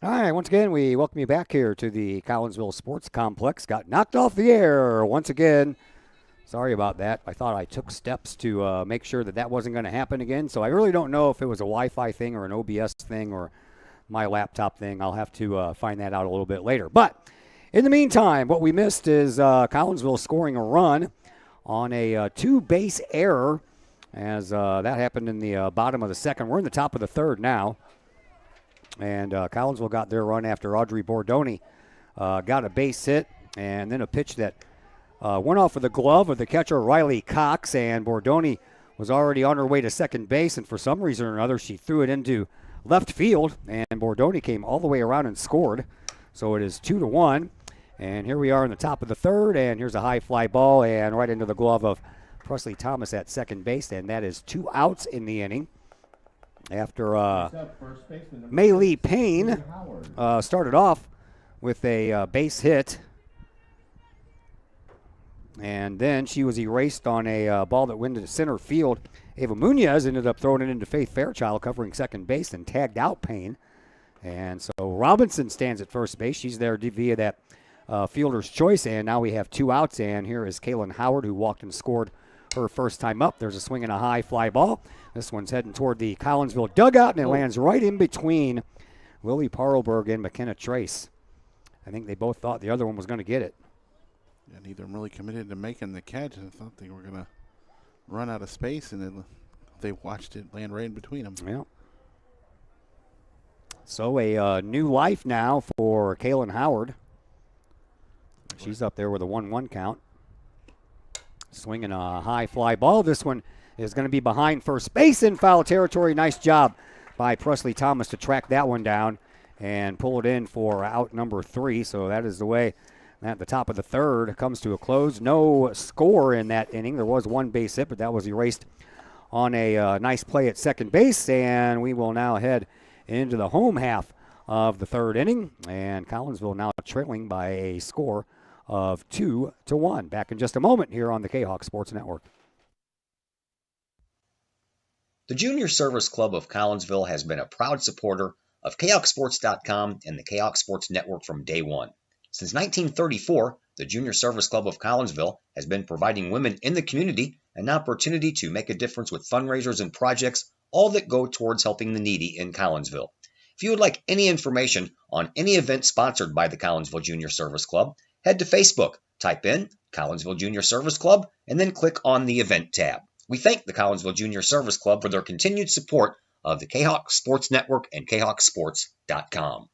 All right, once again, we welcome you back here to the Collinsville Sports Complex. Got knocked off the air once again. Sorry about that. I thought I took steps to make sure that that wasn't going to happen again. So I really don't know if it was a Wi-Fi thing or an OBS thing or my laptop thing. I'll have to find that out a little bit later. But in the meantime, what we missed is Collinsville scoring a run on a two-base error as that happened in the bottom of the second. We're in the top of the third now. And Collinsville got their run after Audrey Bordoni got a base hit and then a pitch that went off of the glove of the catcher Riley Cox, and Bordoni was already on her way to second base, and for some reason or another she threw it into left field, and Bordoni came all the way around and scored. So it is 2-1, and here we are in the top of the third, and here's a high fly ball and right into the glove of Presley Thomas at second base, and that is 2 outs in the inning. After May Lee Payne started off with a base hit, and then she was erased on a ball that went into center field. Ava Munoz ended up throwing it into Faith Fairchild, covering second base, and tagged out Payne. And so Robinson stands at first base. She's there via that fielder's choice, and now we have 2 outs, and here is Kaylin Howard, who walked and scored her first time up. There's a swing and a high fly ball. This one's heading toward the Collinsville dugout, and it lands right in between Lily Parlberg and McKenna Trace. I think they both thought the other one was going to get it. Yeah, neither of them really committed to making the catch. I thought they were going to run out of space, and then they watched it land right in between them. Yeah. So a new life now for Kaylin Howard. She's up there with a 1-1 count. Swinging a high fly ball. This one is going to be behind first base in foul territory. Nice job by Presley Thomas to track that one down and pull it in for out number 3. So that is the way at the top of the third comes to a close. No score in that inning. There was 1 base hit, but that was erased on a nice play at second base. And we will now head into the home half of the third inning. And Collinsville now trailing by a score of 2-1. Back in just a moment here on the Kahok Sports Network. The Junior Service Club of Collinsville has been a proud supporter of KahokSports.com and the Kahok Sports Network from day one. Since 1934, the Junior Service Club of Collinsville has been providing women in the community an opportunity to make a difference with fundraisers and projects, all that go towards helping the needy in Collinsville. If you would like any information on any event sponsored by the Collinsville Junior Service Club, head to Facebook, type in Collinsville Junior Service Club, and then click on the Event tab. We thank the Collinsville Junior Service Club for their continued support of the Kahok Sports Network and KahokSports.com.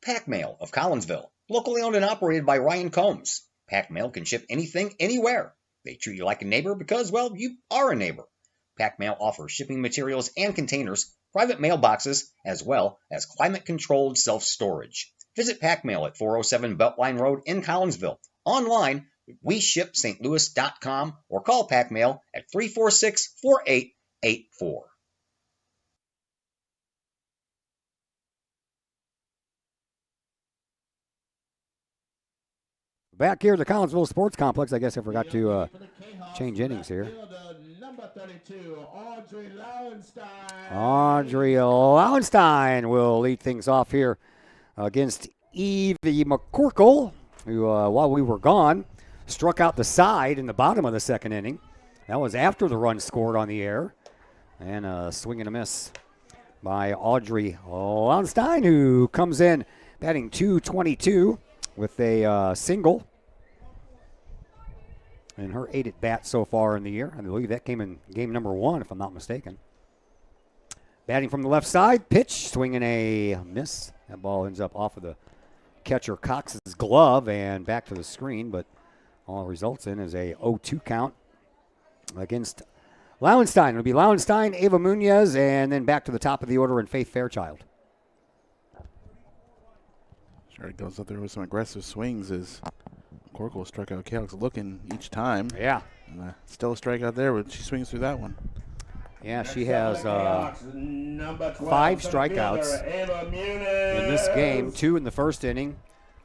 Pack Mail of Collinsville, locally owned and operated by Ryan Combs. Pack Mail can ship anything, anywhere. They treat you like a neighbor because, well, you are a neighbor. Pack Mail offers shipping materials and containers, private mailboxes, as well as climate-controlled self-storage. Visit Pack Mail at 407 Beltline Road in Collinsville. Online, WeShipSt.Louis.com, or call Pack Mail at 346-4884. Back here at the Collinsville Sports Complex. I guess I forgot to change innings here. Number 32, Audrey Lauenstein. Audrey Lauenstein will lead things off here against Evie McCorkle, who, while we were gone, struck out the side in the bottom of the second inning. That was after the run scored on the air. And a swing and a miss by Audrey Lauenstein, who comes in batting .222 with a single in her 8 at-bats so far in the year. I believe that came in game number 1, if I'm not mistaken. Batting from the left side, pitch, swinging a miss. That ball ends up off of the catcher Cox's glove and back to the screen, but all it results in is a 0-2 count against Lauenstein. It'll be Lauenstein, Ava Munoz, and then back to the top of the order in Faith Fairchild. Sure, it goes up there with some aggressive swings as Corkle struck out Calix looking each time. Yeah. And, still a strikeout there, but she swings through that one. Yeah, she has 5 strikeouts in this game, 2 in the first inning.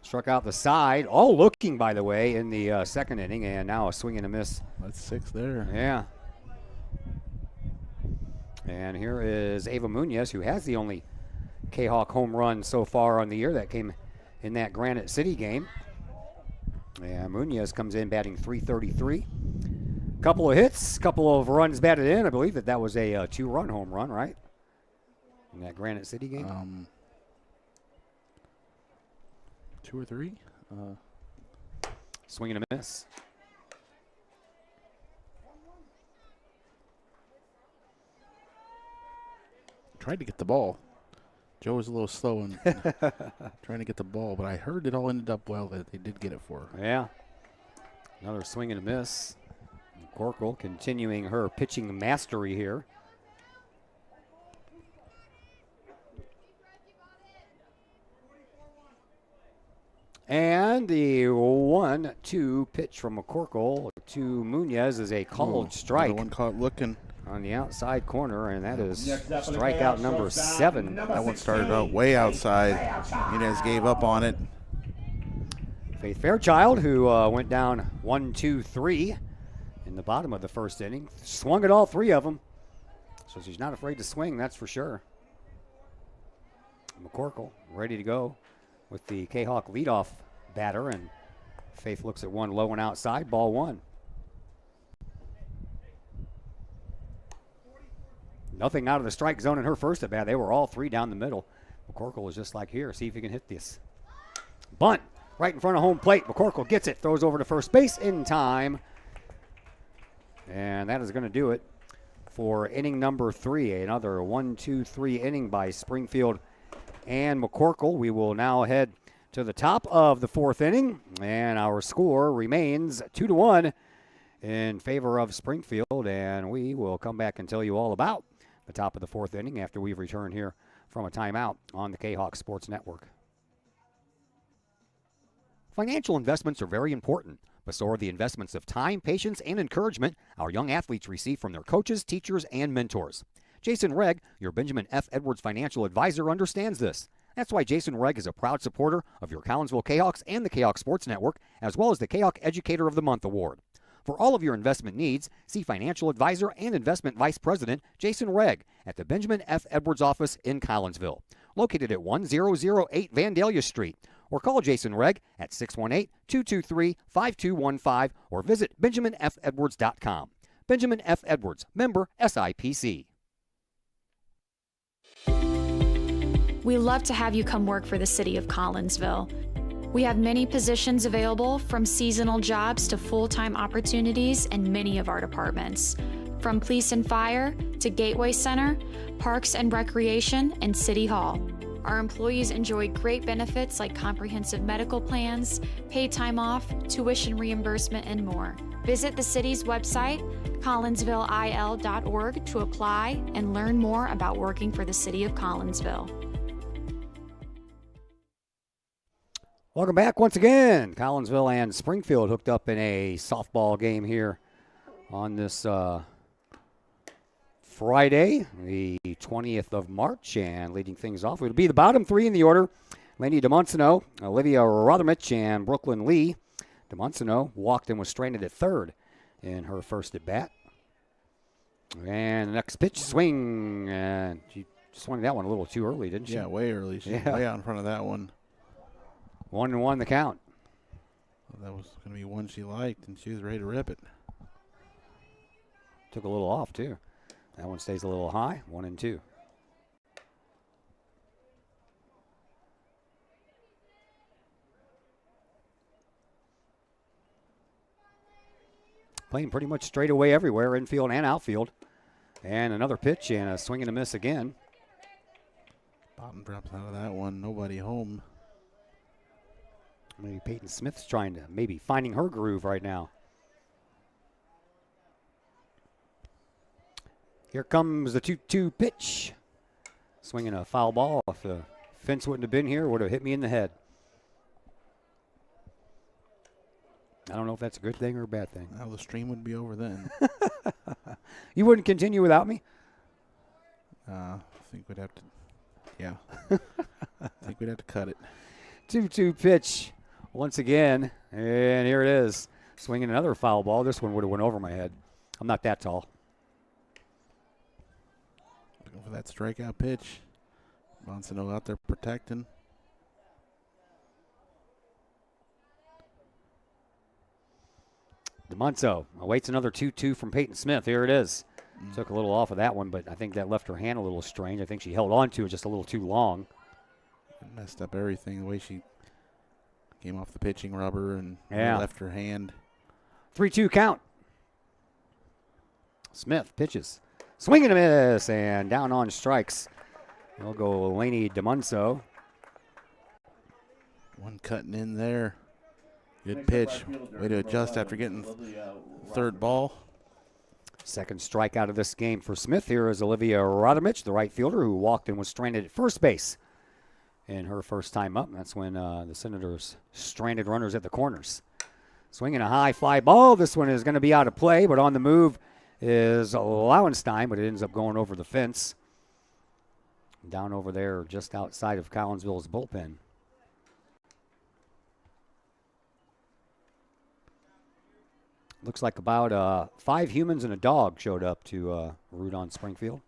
Struck out the side, all looking, by the way, in the second inning, and now a swing and a miss. That's 6 there. Yeah. And here is Ava Munoz, who has the only Kahok home run so far on the year. That came in that Granite City game. And Munoz comes in batting .333. Couple of hits, couple of runs batted in. I believe that was a 2-run home run, right? In that Granite City game. 2 or 3. Swing and a miss. Tried to get the ball. Joe was a little slow in trying to get the ball, but I heard it all ended up well that they did get it for her. Yeah. Another swing and a miss. Corkle continuing her pitching mastery here. And the 1-2 pitch from McCorkle to Munoz is a called strike. One caught looking On the outside corner, and that is strikeout number 7. That one started out way outside. Inez gave up on it. Faith Fairchild, who went down 1-2-3 in the bottom of the first inning, swung at all 3 of them. So she's not afraid to swing, that's for sure. McCorkle ready to go with the Kahok leadoff batter, and Faith looks at one low and outside, ball 1. Nothing out of the strike zone in her first at bat. They were all 3 down the middle. McCorkle is just like, here, see if you can hit this. Bunt right in front of home plate. McCorkle gets it, throws over to first base in time. And that is going to do it for inning number 3. Another 1-2-3 inning by Springfield and McCorkle. We will now head to the top of the 4th inning, and our score remains 2-1 in favor of Springfield, and we will come back and tell you all about the top of the 4th inning after we've returned here from a timeout on the Kahok Sports Network. Financial investments are very important, but so are the investments of time, patience, and encouragement our young athletes receive from their coaches, teachers, and mentors. Jason Regg, your Benjamin F. Edwards financial advisor, understands this. That's why Jason Regg is a proud supporter of your Collinsville Kahawks and the Kahok Sports Network, as well as the Kahok Educator of the Month Award. For all of your investment needs, see financial advisor and investment vice president Jason Regg at the Benjamin F. Edwards office in Collinsville, located at 1008 Vandalia Street, or call Jason Regg at 618-223-5215 or visit benjaminfedwards.com. Benjamin F. Edwards, member SIPC. We love to have you come work for the City of Collinsville. We have many positions available, from seasonal jobs to full-time opportunities in many of our departments. From police and fire to Gateway Center, Parks and Recreation, and City Hall. Our employees enjoy great benefits like comprehensive medical plans, paid time off, tuition reimbursement, and more. Visit the city's website, collinsvilleil.org, to apply and learn more about working for the City of Collinsville. Welcome back once again. Collinsville and Springfield hooked up in a softball game here on this Friday, the 20th of March, and leading things off will be the bottom 3 in the order. Lainey DeMontino, Olivia Rothermich, and Brooklyn Lee. DeMontino walked and was stranded at third in her first at bat. And the next pitch, swing, and she swung that one a little too early, didn't she? Yeah, way early. She was way out in front of that one. 1-1 the count. Well, that was going to be one she liked, and she was ready to rip it. Took a little off, too. That one stays a little high, 1-2. Playing pretty much straight away everywhere, infield and outfield. And another pitch and a swing and a miss again. Bottom drops out of that one. Nobody home. Maybe Peyton Smith's trying to, maybe finding her groove right now. Here comes the 2-2 pitch. Swinging a foul ball. If the fence wouldn't have been here, it would have hit me in the head. I don't know if that's a good thing or a bad thing. Well, the stream would be over then. You wouldn't continue without me? I think we'd have to, yeah. I think we'd have to cut it. 2-2 pitch once again, and here it is. Swinging another foul ball. This one would have went over my head. I'm not that tall. of that strikeout pitch. Bonsanno out there protecting. DeMunzo awaits another 2-2 from Peyton Smith. Here it is. Took a little off of that one, but I think that left her hand a little strange. I think she held on to it just a little too long. It messed up everything, the way she came off the pitching rubber and Yeah. left her hand. 3-2 count. Smith pitches. Swing and a miss, and down on strikes. We'll go Laney DeMunzo. One cutting in there. Good pitch. Way to adjust after getting third ball. Second strikeout of this game for Smith. Here is Olivia Rodamich, the right fielder, who walked and was stranded at first base in her first time up. That's when the Senators stranded runners at the corners. Swinging a high fly ball. This one is going to be out of play, but on the move is Lauenstein, but it ends up going over the fence. Down over there just outside of Collinsville's bullpen. Looks like about 5 humans and a dog showed up to root on Springfield.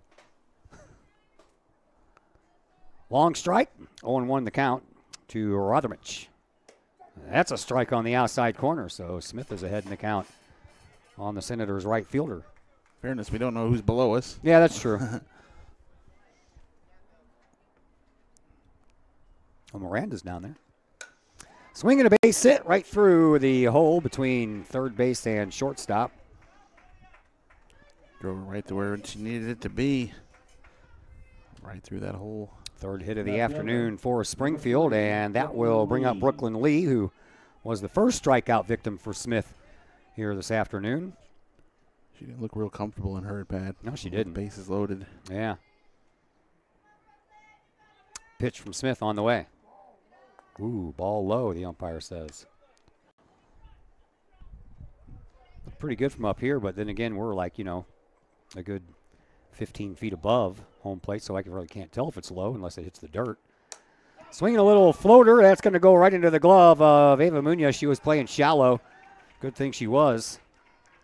Long strike, 0-1 the count to Rodamich. That's a strike on the outside corner, so Smith is ahead in the count on the Senators' right fielder. Fairness, we don't know who's below us. Yeah, that's true. Oh, Miranda's down there. Swinging a base hit right through the hole between third base and shortstop. Drove it right to where she needed it to be. Right through that hole. Third hit of the afternoon for Springfield, and that will bring up Brooklyn Lee, who was the first strikeout victim for Smith here this afternoon. She didn't look real comfortable in her at bat. No, she didn't. Bases loaded. Yeah. Pitch from Smith on the way. Ooh, ball low, the umpire says. Looked pretty good from up here, but then again, we're like, a good 15 feet above home plate, so I really can't tell if it's low unless it hits the dirt. Swinging a little floater. That's going to go right into the glove of Ava Munoz. She was playing shallow. Good thing she was.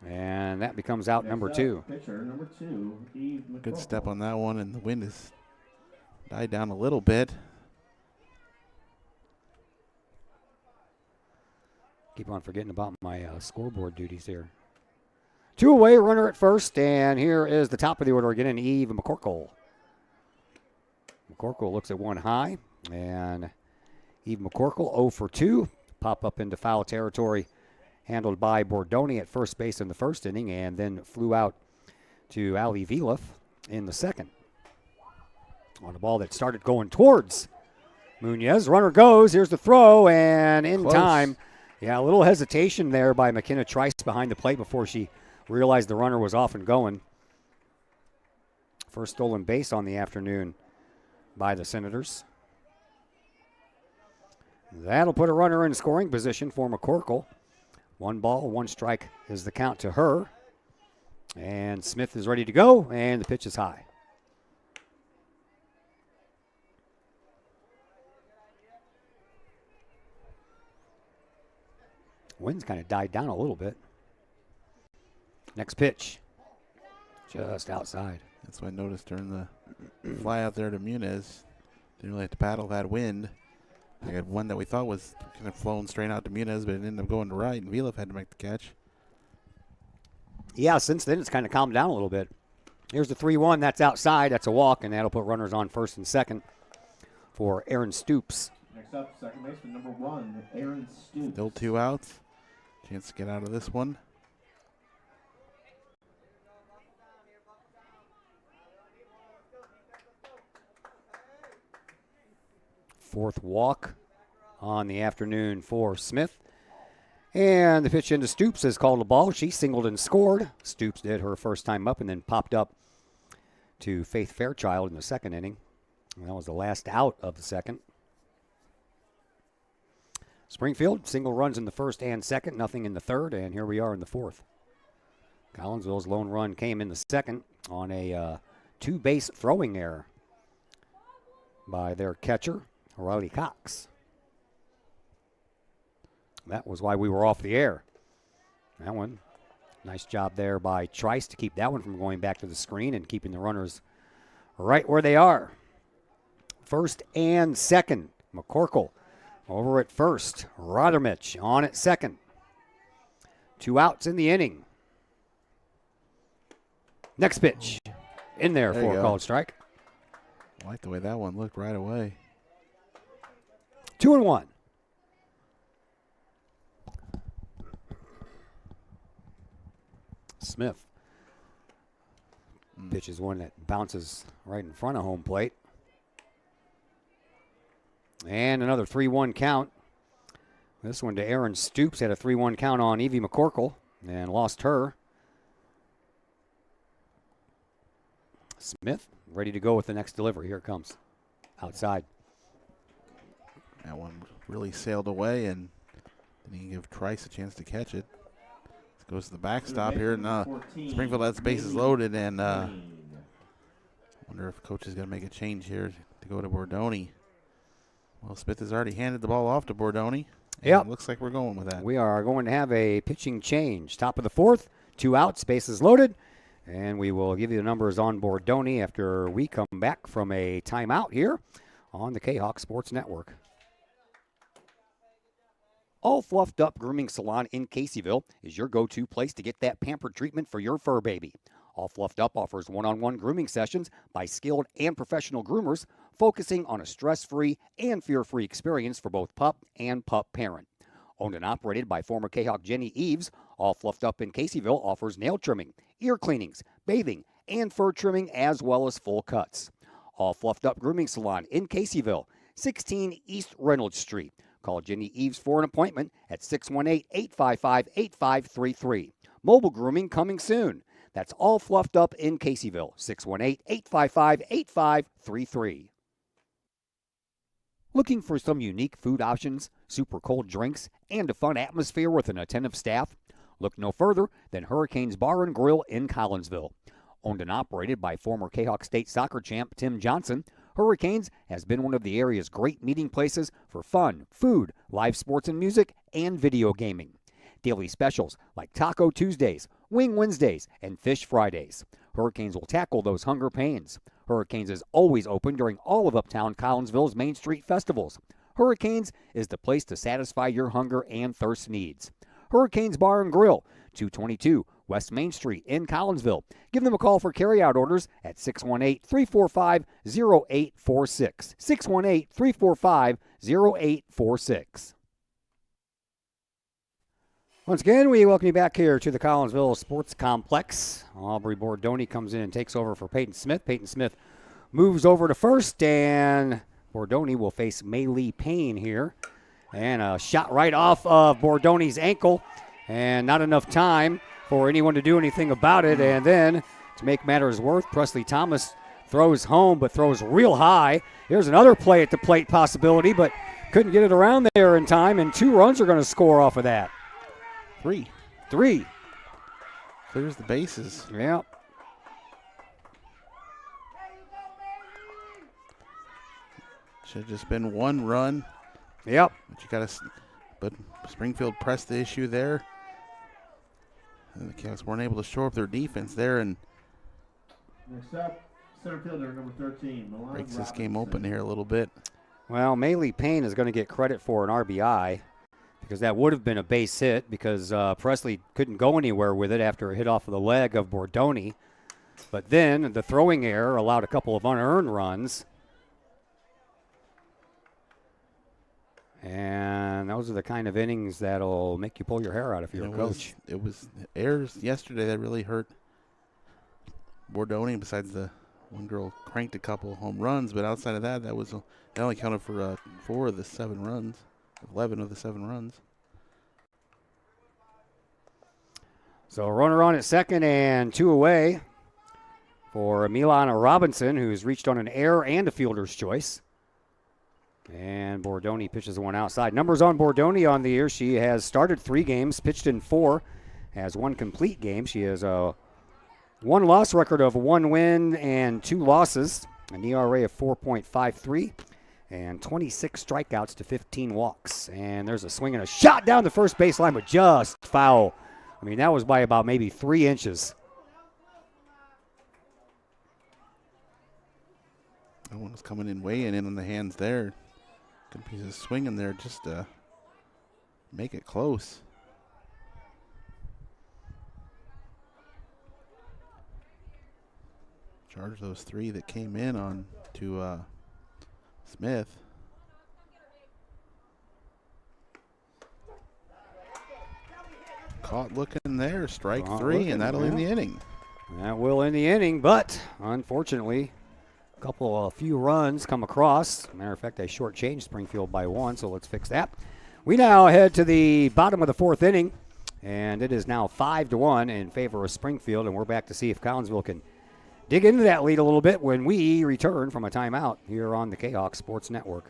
And that becomes out number 2. Pitcher number 2, Eve McCorkle. Good step on that one, and the wind has died down a little bit. Keep on forgetting about my scoreboard duties here. 2 away, runner at first, and here is the top of the order again, and Eve McCorkle. McCorkle looks at one high, and Eve McCorkle 0 for 2. Pop up into foul territory, handled by Bordoni at first base in the first inning, and then flew out to Ali Vilef in the second. On a ball that started going towards Munoz. Runner goes, here's the throw, and in Close. time. Yeah, a little hesitation there by McKenna Trice behind the plate before she realized the runner was off and going. First stolen base on the afternoon by the Senators. That'll put a runner in scoring position for McCorkle. 1 ball, 1 strike is the count to her. And Smith is ready to go, and the pitch is high. Wind's kind of died down a little bit. Next pitch. Just outside. That's what I noticed during the fly out there to Muniz. Didn't really have to battle that wind. I had one that we thought was kind of flown straight out to Muniz, but it ended up going to right, and Vilef had to make the catch. Yeah, since then it's kind of calmed down a little bit. Here's the 3-1. That's outside. That's a walk, and that'll put runners on first and second for Aaron Stoops. Next up, second baseman number 1, Aaron Stoops. Still 2 outs. Chance to get out of this one. Fourth walk on the afternoon for Smith. And the pitch into Stoops is called a ball. She singled and scored. Stoops did her first time up and then popped up to Faith Fairchild in the second inning. And that was the last out of the second. Springfield, single runs in the first and second, nothing in the third, and here we are in the fourth. Collinsville's lone run came in the second on a 2-base throwing error by their catcher, Riley Cox. That was why we were off the air. That one, nice job there by Trice to keep that one from going back to the screen and keeping the runners right where they are. First and second. McCorkle over at first. Rothermich on at second. 2 outs in the inning. Next pitch. In there There you for a go. called strike. I like the way that one looked right away. 2-1. Smith pitches one that bounces right in front of home plate. And another 3-1 count. This one to Aaron Stoops. Had a 3-1 count on Evie McCorkle and lost her. Smith ready to go with the next delivery. Here it comes. Outside. That one really sailed away, and then you give Trice a chance to catch it. This goes to the backstop here, and Springfield has bases loaded, and wonder if coach is going to make a change here to go to Bordoni. Well, Smith has already handed the ball off to Bordoni. Yep. Looks like we're going with that. We are going to have a pitching change. Top of the fourth, 2 outs, bases loaded. And we will give you the numbers on Bordoni after we come back from a timeout here on the Kahok Sports Network. All Fluffed Up Grooming Salon in Caseyville is your go-to place to get that pampered treatment for your fur baby. All Fluffed Up offers one-on-one grooming sessions by skilled and professional groomers, focusing on a stress-free and fear-free experience for both pup and pup parent. Owned and operated by former Kahok Jenny Eves, All Fluffed Up in Caseyville offers nail trimming, ear cleanings, bathing, and fur trimming, as well as full cuts. All Fluffed Up Grooming Salon in Caseyville, 16 East Reynolds Street. Call Jenny Eves for an appointment at 618-855-8533. Mobile grooming coming soon. That's All Fluffed Up in Caseyville, 618-855-8533. Looking for some unique food options, super cold drinks, and a fun atmosphere with an attentive staff? Look no further than Hurricanes Bar and Grill in Collinsville. Owned and operated by former Kahok State soccer champ Tim Johnson, Hurricanes has been one of the area's great meeting places for fun, food, live sports and music, and video gaming. Daily specials like Taco Tuesdays, Wing Wednesdays, and Fish Fridays. Hurricanes will tackle those hunger pains. Hurricanes is always open during all of Uptown Collinsville's Main Street festivals. Hurricanes is the place to satisfy your hunger and thirst needs. Hurricanes Bar and Grill, 222 West Main Street in Collinsville. Give them a call for carryout orders at 618-345-0846. 618-345-0846. Once again, we welcome you back here to the Collinsville Sports Complex. Aubrey Bordoni comes in and takes over for Peyton Smith. Peyton Smith moves over to first, and Bordoni will face Maylee Payne here. And a shot right off of Bordoni's ankle, and not enough time for anyone to do anything about it. And then, to make matters worse, Presley Thomas throws home, but throws real high. Here's another play at the plate possibility, but couldn't get it around there in time, and 2 runs are going to score off of that. Three. Clears the bases. Yeah. Should have just been 1 run. Yep. But Springfield pressed the issue there. And the Cavs weren't able to shore up their defense there and Next up, center fielder number 13, Milan breaks this game Robinson. open here a little bit. Well, Maylee Payne is going to get credit for an RBI because that would have been a base hit because Presley couldn't go anywhere with it after it hit off of the leg of Bordoni. But then the throwing error allowed a couple of unearned runs. And those are the kind of innings that'll make you pull your hair out if you're a coach. It was errors yesterday that really hurt Bordoni, besides the one girl cranked a couple home runs, but outside of that, that only counted for 4 of the 7 runs, 11 of the 7 runs. So a runner on at second and 2 away for Milana Robinson, who's reached on an error and a fielder's choice. And Bordoni pitches one outside. Numbers on Bordoni on the year. She has started 3 games, pitched in 4, has 1 complete game. She has a 1-loss record of 1 win and 2 losses, an ERA of 4.53, and 26 strikeouts to 15 walks. And there's a swing and a shot down the first baseline, but just foul. I mean, that was by about maybe 3 inches. That one was coming in, weighing in on the hands there. Good piece of swing in there just to make it close. Charge those 3 that came in on to Smith. Caught looking there, strike Caught 3, looking, and that'll end the yeah. inning. That will end the inning, but unfortunately, a few runs come across. Matter of fact, I shortchanged Springfield by 1, so let's fix that. We now head to the bottom of the 4th inning, and it is now 5-1 in favor of Springfield, and we're back to see if Collinsville can dig into that lead a little bit when we return from a timeout here on the Kahok Sports Network.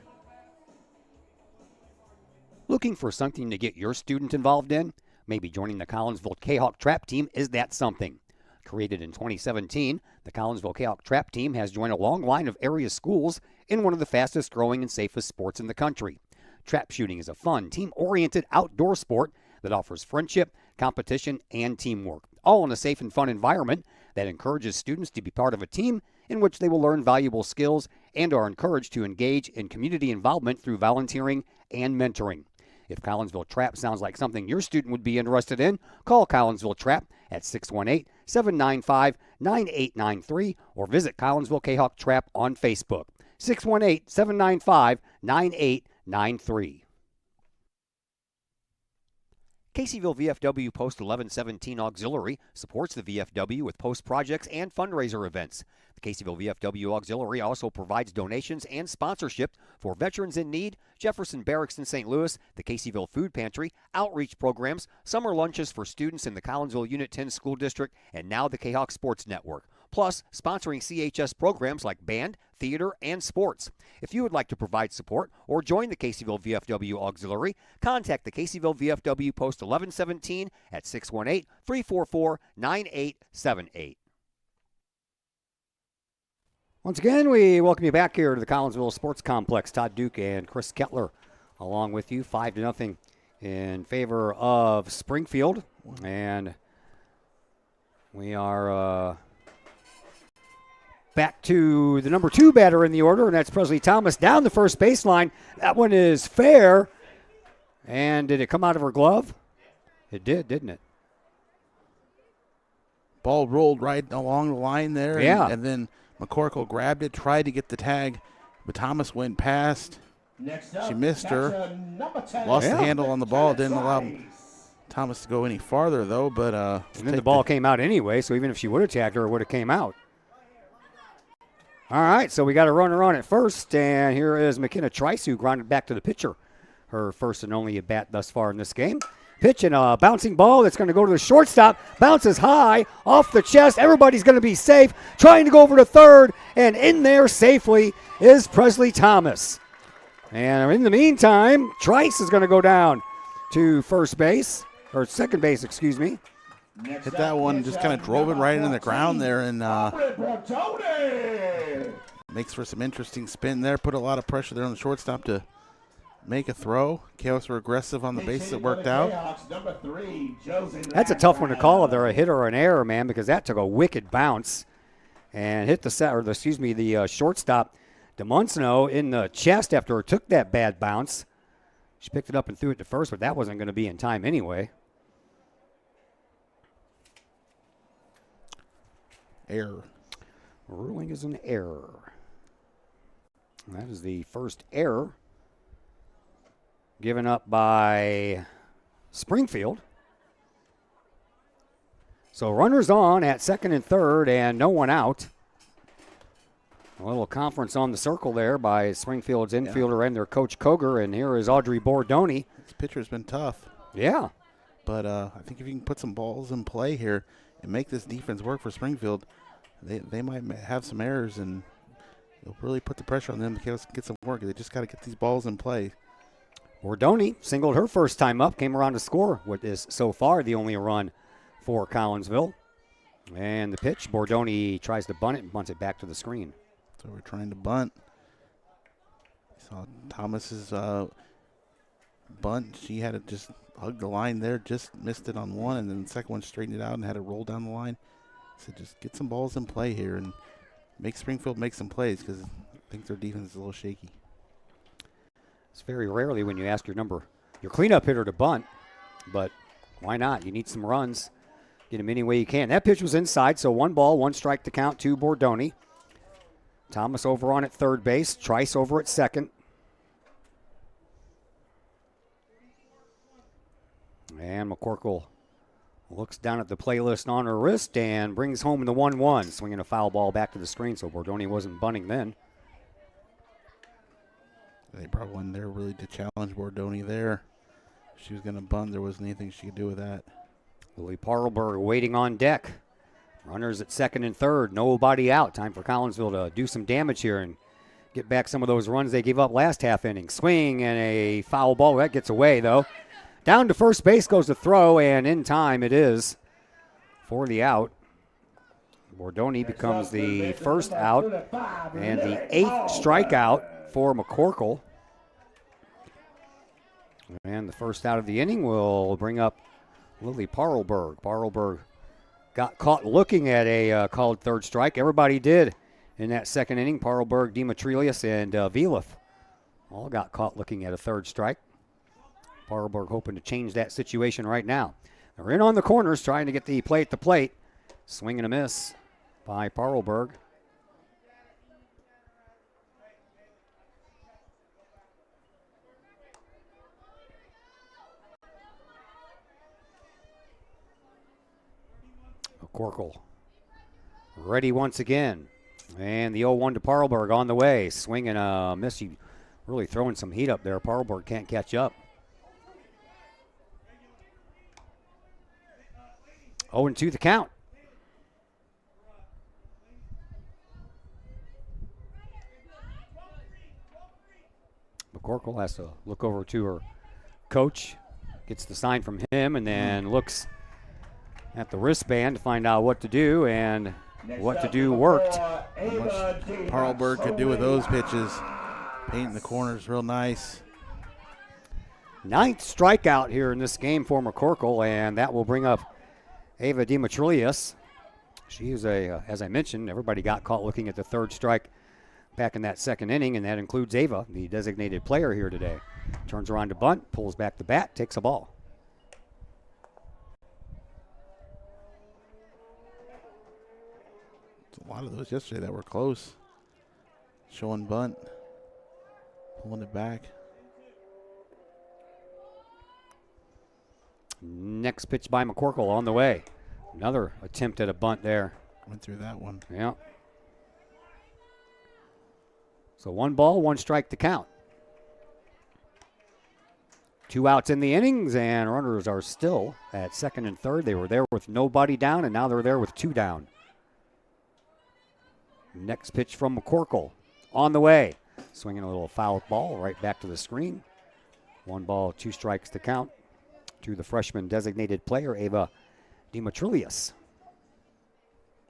Looking for something to get your student involved in? Maybe joining the Collinsville Kahok Trap Team is that something. Created in 2017, the Collinsville Kahok Trap Team has joined a long line of area schools in one of the fastest growing and safest sports in the country. Trap shooting is a fun, team-oriented outdoor sport that offers friendship, competition, and teamwork, all in a safe and fun environment that encourages students to be part of a team in which they will learn valuable skills and are encouraged to engage in community involvement through volunteering and mentoring. If Collinsville Trap sounds like something your student would be interested in, call Collinsville Trap at 618-795-9893 or visit Collinsville Kahok Trap on Facebook. 618-795-9893. Caseyville VFW Post 1117 Auxiliary supports the VFW with post projects and fundraiser events. The Caseyville VFW Auxiliary also provides donations and sponsorship for Veterans in Need, Jefferson Barracks in St. Louis, the Caseyville Food Pantry, outreach programs, summer lunches for students in the Collinsville Unit 10 School District, and now the Kahok Sports Network. Plus, sponsoring CHS programs like band, theater, and sports. If you would like to provide support or join the Caseyville VFW Auxiliary, contact the Caseyville VFW Post 1117 at 618-344-9878. Once again, we welcome you back here to the Collinsville Sports Complex. Todd Duke and Chris Kettler along with you, 5-0 in favor of Springfield. And we are back to the number 2 batter in the order, and that's Presley Thomas down the first baseline. That one is fair. And did it come out of her glove? It did, didn't it? Ball rolled right along the line there. Yeah. And then McCorkle grabbed it, tried to get the tag, but Thomas went past. She missed her. Lost the handle on the ball. Didn't allow Thomas to go any farther, though. But and then the ball came out anyway, so even if she would have tagged her, it would have came out. All right, so we got a runner on at first, and here is McKenna Trice, who grounded back to the pitcher. Her first and only at bat thus far in this game. Pitch and a bouncing ball that's going to go to the shortstop. Bounces high off the chest. Everybody's going to be safe. Trying to go over to third, and in there safely is Presley Thomas. And in the meantime, Trice is going to go down to first base, or second base, excuse me. Hit that one, just kind of drove it right into the ground there, and makes for some interesting spin there. Put a lot of pressure there on the shortstop to make a throw. Chaos were aggressive on the bases. It worked out. That's a tough one to call if they're a hit or an error, man, because that took a wicked bounce and hit the shortstop DeMunsno in the chest after it took that bad bounce. She picked it up and threw it to first, but that wasn't going to be in time anyway. Error. Ruling is an error. That is the first error given up by Springfield. So runners on at second and third and no one out. A little conference on the circle there by Springfield's infielder and their coach Koger, and here is Audrey Bordoni. This pitcher's been tough. Yeah. But I think if you can put some balls in play here and make this defense work for Springfield, they might have some errors, and it'll really put the pressure on them to get some work. They just got to get these balls in play. Bordoni singled her first time up, came around to score what is so far the only run for Collinsville. And the pitch, Bordoni tries to bunt it and bunts it back to the screen. So we're trying to bunt. Saw Thomas's bunt. She had to just hug the line there, just missed it on one, and then the second one straightened it out and had to roll down the line. So just get some balls in play here and make Springfield make some plays, because I think their defense is a little shaky. It's very rarely when you ask your cleanup hitter to bunt, but why not? You need some runs. Get them any way you can. That pitch was inside, so 1 ball, 1 strike to count to Bordoni. Thomas over on at third base. Trice over at second. And McCorkle looks down at the playlist on her wrist and brings home the 1-1, swinging a foul ball back to the screen, so Bordoni wasn't bunting then. They brought one there really to challenge Bordoni there. If she was going to bunt, there wasn't anything she could do with that. Lily Parlberg waiting on deck. Runners at second and third, nobody out. Time for Collinsville to do some damage here and get back some of those runs they gave up last half inning. Swing and a foul ball. That gets away, though. Down to first base goes the throw, and in time it is for the out. Bordoni becomes the first out and the 8th strikeout for McCorkle. And the first out of the inning will bring up Lily Parlberg. Parlberg got caught looking at a called third strike. Everybody did in that second inning. Parlberg, Dimitrilis, and Vilef all got caught looking at a third strike. Parlberg hoping to change that situation right now. They're in on the corners trying to get the play at the plate. Swing and a miss by Parlberg. McCorkle ready once again. And the 0-1 to Parlberg on the way. Swing and a miss. He really throwing some heat up there. Parlberg can't catch up. 0-2 the count. McCorkle has to look over to her coach. Gets the sign from him and then looks at the wristband to find out what to do, and what to do worked. How much Parlberg could do with those pitches. Painting the corners real nice. 9th strikeout here in this game for McCorkle, and that will bring up Ava Dimitrilis. She is as I mentioned, everybody got caught looking at the third strike back in that second inning, and that includes Ava, the designated player here today. Turns around to bunt, pulls back the bat, takes a ball. A lot of those yesterday that were close. Showing bunt. Pulling it back. Next pitch by McCorkle on the way. Another attempt at a bunt there. Went through that one. Yeah. So 1 ball, 1 strike to count. 2 outs in the innings, and runners are still at second and third. They were there with nobody down, and now they're there with 2 down. Next pitch from McCorkle on the way. Swinging a little foul ball right back to the screen. 1 ball, 2 strikes to count to the freshman designated player, Ava Dimitrilis.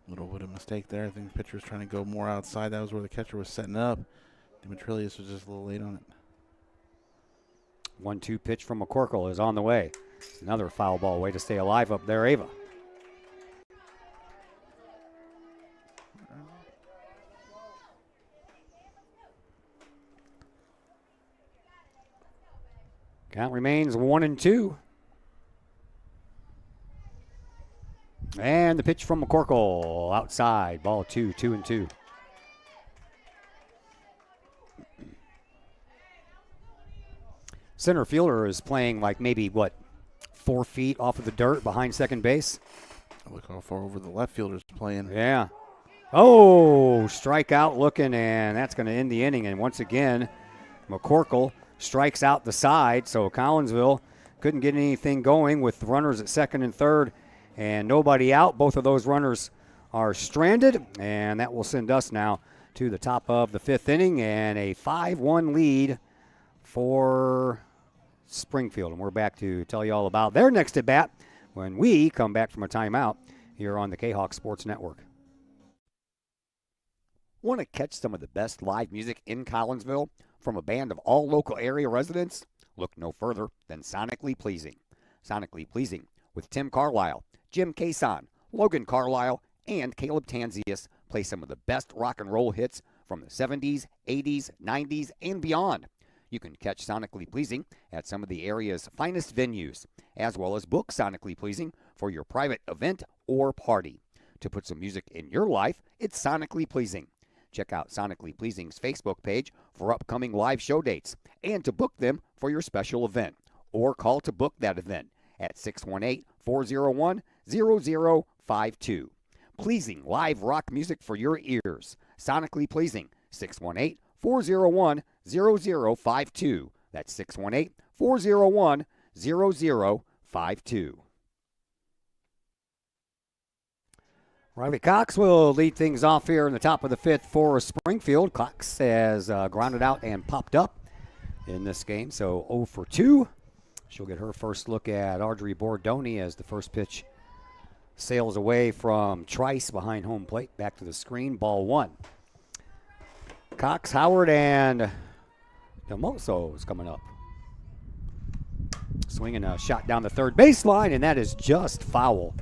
Little bit of mistake there. I think the pitcher was trying to go more outside. That was where the catcher was setting up. Dimitrilis was just a little late on it. 1-2 pitch from McCorkle is on the way. Another foul ball. Way to stay alive up there, Ava. Count remains 1-2. And the pitch from McCorkle outside. Ball 2, 2-2. Center fielder is playing like maybe, 4 feet off of the dirt behind second base? Look how far over the left fielder's playing. Yeah. Oh, strikeout looking, and that's going to end the inning. And once again, McCorkle strikes out the side, so Collinsville couldn't get anything going with runners at second and third and nobody out. Both of those runners are stranded, and that will send us now to the top of the 5th inning and a 5-1 lead for Springfield. And we're back to tell you all about their next at bat when we come back from a timeout here on the Kahok Sports Network. Want to catch some of the best live music in Collinsville from a band of all local area residents? Look no further than Sonically Pleasing. Sonically Pleasing with Tim Carlisle, Jim Cason, Logan Carlisle, and Caleb Tanzius play some of the best rock and roll hits from the 70s, 80s, 90s, and beyond. You can catch Sonically Pleasing at some of the area's finest venues, as well as book Sonically Pleasing for your private event or party. To put some music in your life, it's Sonically Pleasing. Check out Sonically Pleasing's Facebook page for upcoming live show dates and to book them for your special event, or call to book that event at 618-401-0052. Pleasing live rock music for your ears. Sonically Pleasing, 618-401-0052. That's 618-401-0052. Riley Cox will lead things off here in the top of the fifth for Springfield. Cox has grounded out and popped up in this game, so 0 for 2. She'll get her first look at Audrey Bordoni as the first pitch sails away from Trice behind home plate. Back to the screen, ball 1. Cox, Howard, and Demoso is coming up. Swinging a shot down the third baseline, and that is just foul.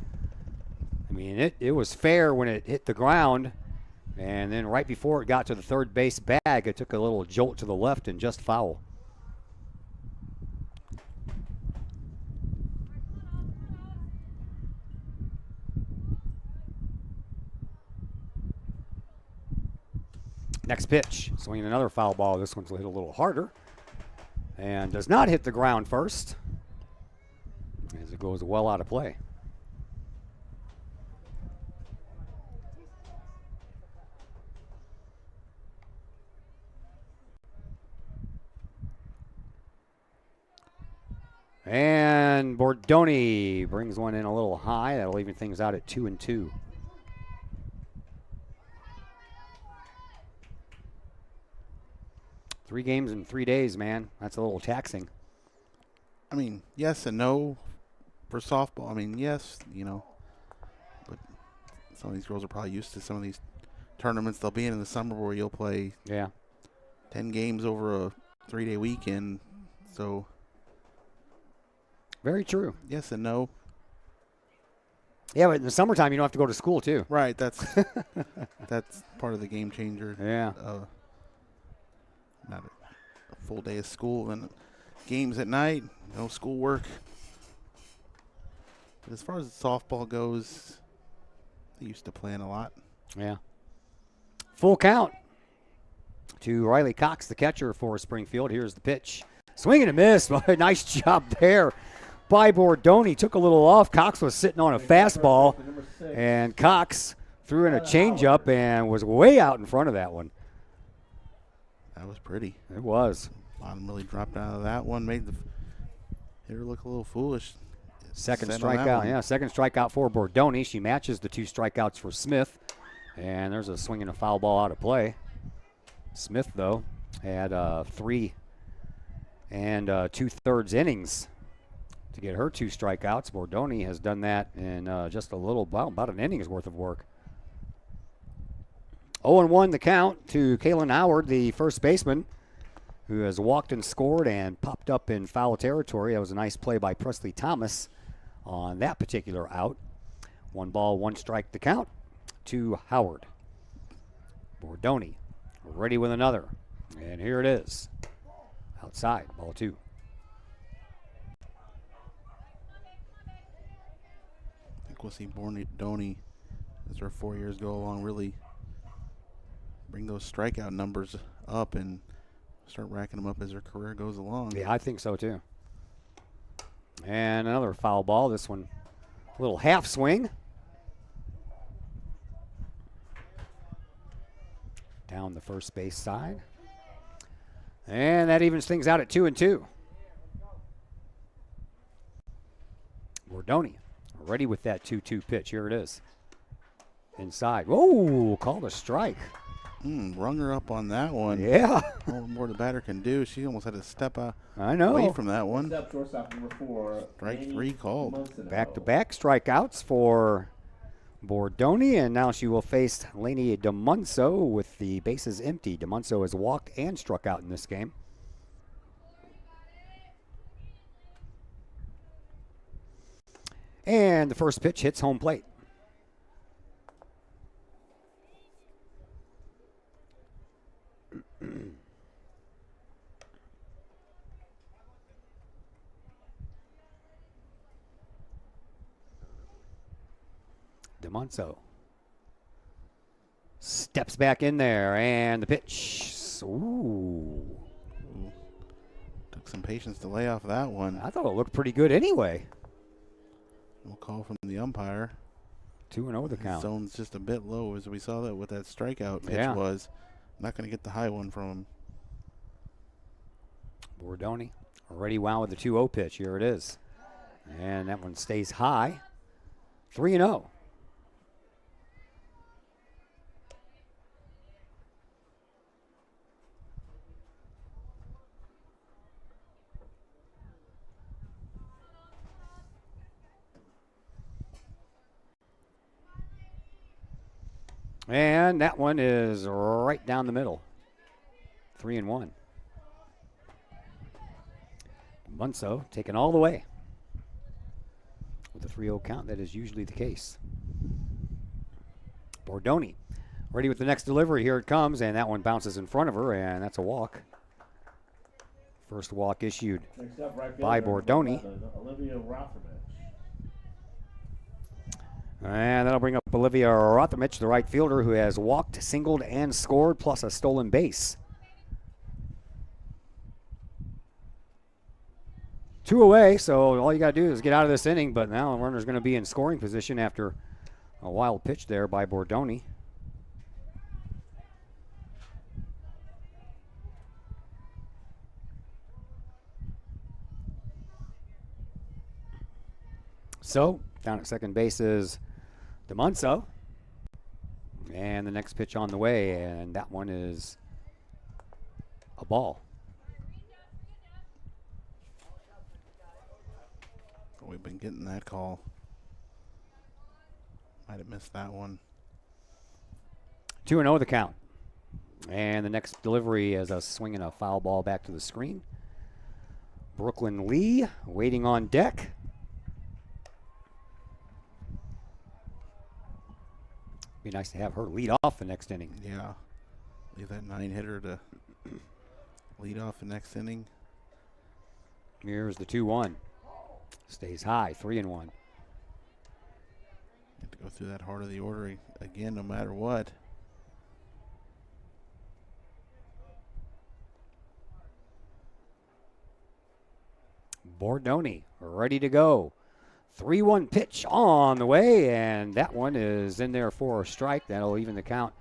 I mean, it was fair when it hit the ground, and then right before it got to the third base bag, it took a little jolt to the left and just foul. Next pitch, swinging another foul ball. This one's hit a little harder and does not hit the ground first as it goes well out of play. And Bordoni brings one in a little high. That'll even things out at 2-2. Three games in 3 days, man. That's a little taxing. I mean, yes and no for softball. I mean, yes, but some of these girls are probably used to some of these tournaments they'll be in the summer where you'll play 10 games over a 3-day weekend. So, very true. Yes and no. Yeah, but in the summertime, you don't have to go to school, too. Right, that's part of the game changer. Yeah. Not a full day of school and games at night, no schoolwork. But as far as softball goes, they used to playing a lot. Yeah. Full count to Riley Cox, the catcher for Springfield. Here's the pitch. Swing and a miss. Nice job there by Bordoni. Took a little off. Cox was sitting on a fastball, and Cox threw in a changeup and was way out in front of that one. That was pretty. It was. Bottom really dropped out of that one. Made the hitter look a little foolish. Second strikeout. Yeah, second strikeout for Bordoni. She matches the 2 strikeouts for Smith. And there's a swing and a foul ball out of play. Smith, though, had 3 2/3 innings to get her 2 strikeouts. Bordoni has done that in just a little, about an inning's worth of work. 0-1 the count to Kaylin Howard, the first baseman, who has walked and scored and popped up in foul territory. That was a nice play by Presley Thomas on that particular out. 1 ball, 1 strike to count to Howard. Bordoni ready with another. And here it is. Outside, ball 2. I think we'll see Bordoni, as our 4 years go along, really bring those strikeout numbers up and start racking them up as her career goes along. Yeah, I think so too. And another foul ball. This one, a little half swing. Down the first base side. And that evens things out at 2-2. Bordoni ready with that 2-2 pitch. Here it is. Inside. Whoa, called a strike. Rung her up on that one. Yeah. All the more the batter can do. She almost had to step I know. away from that one. Step shortstop number 4. Strike 3 called. Back-to-back strikeouts for Bordoni, and now she will face Lainey DeMunso with the bases empty. DeMunso has walked and struck out in this game. And the first pitch hits home plate. DeMonso steps back in there, and the pitch. Ooh. Took some patience to lay off that one. I thought it looked pretty good anyway. We'll call from the umpire. 2-0 the count. Zone's just a bit low, as we saw that what that strikeout pitch Yeah. was. Not going to get the high one from him. Bordoni already wound with the 2-0 pitch. Here it is. And that one stays high. 3-0. And that one is right down the middle. 3-1. Munso taken all the way. With a 3-0 count, that is usually the case. Bordoni ready with the next delivery. Here it comes, and that one bounces in front of her, and that's a walk. First walk issued Next up, right by fielder, Bordoni. Olivia Rothermich. And that'll bring up Olivia Rothermich, the right fielder, who has walked, singled, and scored, plus a stolen base. 2 away, so all you got to do is get out of this inning, but now the runner's going to be in scoring position after a wild pitch there by Bordoni. So, down at second base is DeMonso. And the next pitch on the way, and that one is a ball. We've been getting that call. Might have missed that one. 2-0 the count. And the next delivery is a swinging a foul ball back to the screen. Brooklyn Lee waiting on deck. Be nice to have her lead off the next inning. Yeah. Leave that 9-hitter to lead off the next inning. Here's the 2-1. Stays high, 3-1. Have to go through that heart of the order again, no matter what. Bordoni ready to go. 3-1 pitch on the way, and that one is in there for a strike. That'll even the count.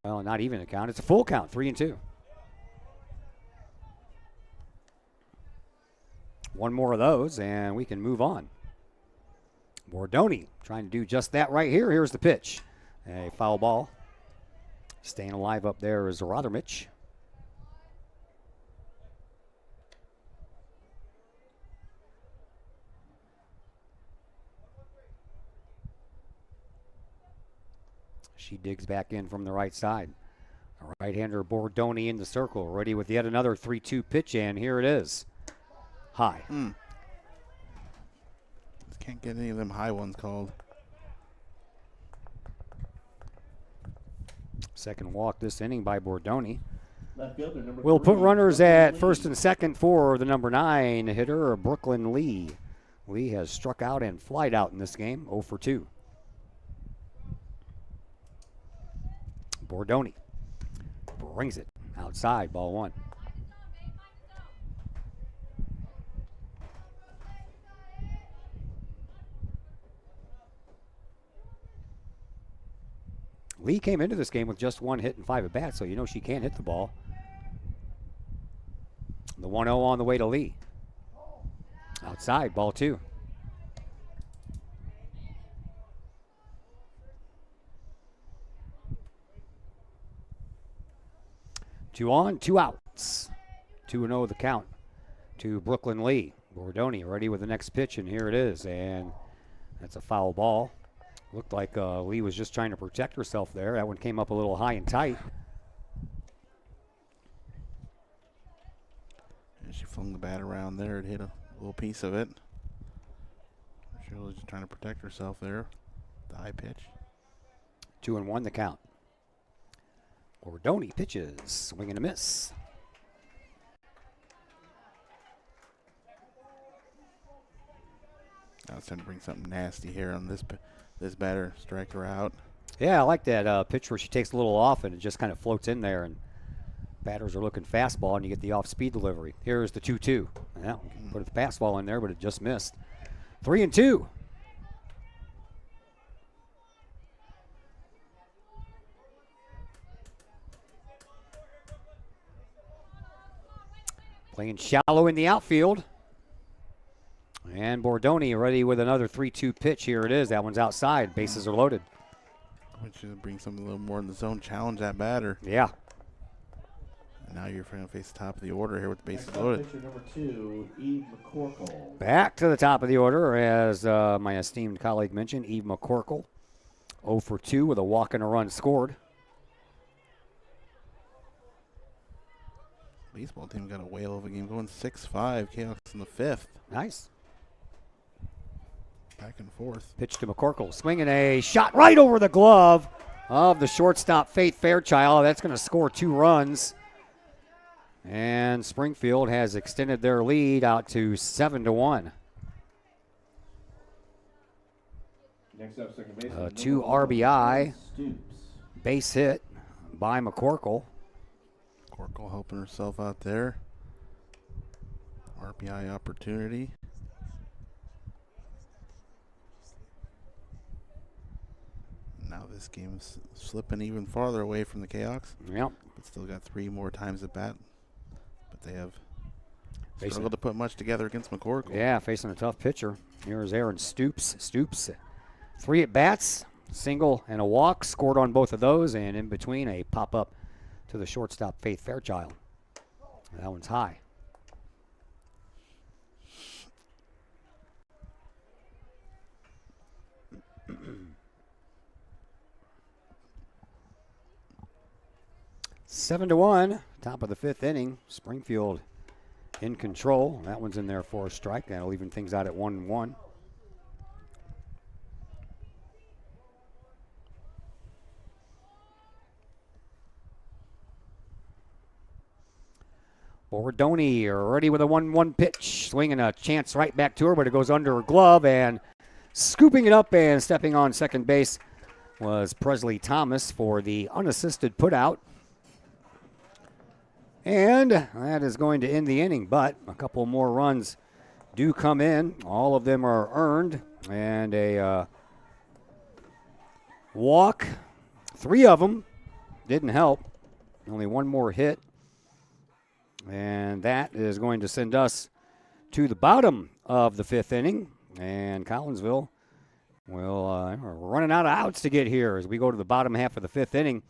Well, not even the count. It's a full count, 3-2. One more of those, and we can move on. Bordoni trying to do just that right here. Here's the pitch. A foul ball. Staying alive up there is Rothermich. She digs back in from the right side. A right-hander Bordoni in the circle, ready with yet another 3-2 pitch, and here it is. High. Just can't get any of them high ones called. Second walk this inning by Bordoni. Left fielder, number We'll put 3, runners Brooklyn at Lee. first and second for the number 9 hitter, Brooklyn Lee. Lee has struck out and flied out in this game, 0 for 2. Bordoni brings it outside, ball 1. Lee came into this game with just 1 hit and 5 at bats, so you know she can't hit the ball. The 1-0 on the way to Lee. Outside, ball 2. Two on, 2 outs. 2-0 the count to Brooklyn Lee. Bordoni ready with the next pitch, and here it is. And that's a foul ball. Looked like Lee was just trying to protect herself there. That one came up a little high and tight. And she flung the bat around there and hit a little piece of it. She was just trying to protect herself there. The high pitch. 2-1 the count. Bordoni pitches, swing and a miss. Now it's time to bring something nasty here on this this batter strike her out. Yeah, I like that pitch where she takes a little off and it just kind of floats in there, and batters are looking fastball, and you get the off-speed delivery. Here's the 2-2. Yeah, put the fastball in there, but it just missed. 3-2. Playing shallow in the outfield. And Bordoni ready with another 3-2 pitch. Here it is. That one's outside. Bases are loaded. I want you to bring something a little more in the zone. Challenge that batter. Yeah. And now you're going to face the top of the order here with the bases loaded. Pitcher number 2, Eve McCorkle. Back to the top of the order, as my esteemed colleague mentioned, Eve McCorkle. 0 for 2 with a walk and a run scored. Baseball team got a whale of a game going 6-5. Chaos in the 5th. Nice. Back and forth. Pitch to McCorkle. Swinging a shot right over the glove of the shortstop, Faith Fairchild. That's going to score 2 runs. And Springfield has extended their lead out to 7-1. Next up, second baseman. 2 RBI. Stoops. Base hit by McCorkle. Corkle helping herself out there. RBI opportunity. Now this game's slipping even farther away from the Chaos. Yep. But still got 3 more times at bat. But they have Facing- struggled to put much together against McCorkle. Yeah, facing a tough pitcher. Here's Aaron Stoops. Stoops, 3 at bats, single and a walk, scored on both of those, and in between a pop up to the shortstop, Faith Fairchild. That one's high. Seven to 1, top of the 5th inning. Springfield in control. That one's in there for a strike. That'll even things out at 1-1. Bordoni ready with a 1-1 pitch. Swinging a chance right back to her, but it goes under her glove, and scooping it up and stepping on second base was Presley Thomas for the unassisted putout. And that is going to end the inning, but a couple more runs do come in. All of them are earned, and a walk. 3 of them didn't help. Only 1 more hit. And that is going to send us to the bottom of the 5th inning. And Collinsville will we're running out of outs to get here as we go to the bottom half of the 5th inning.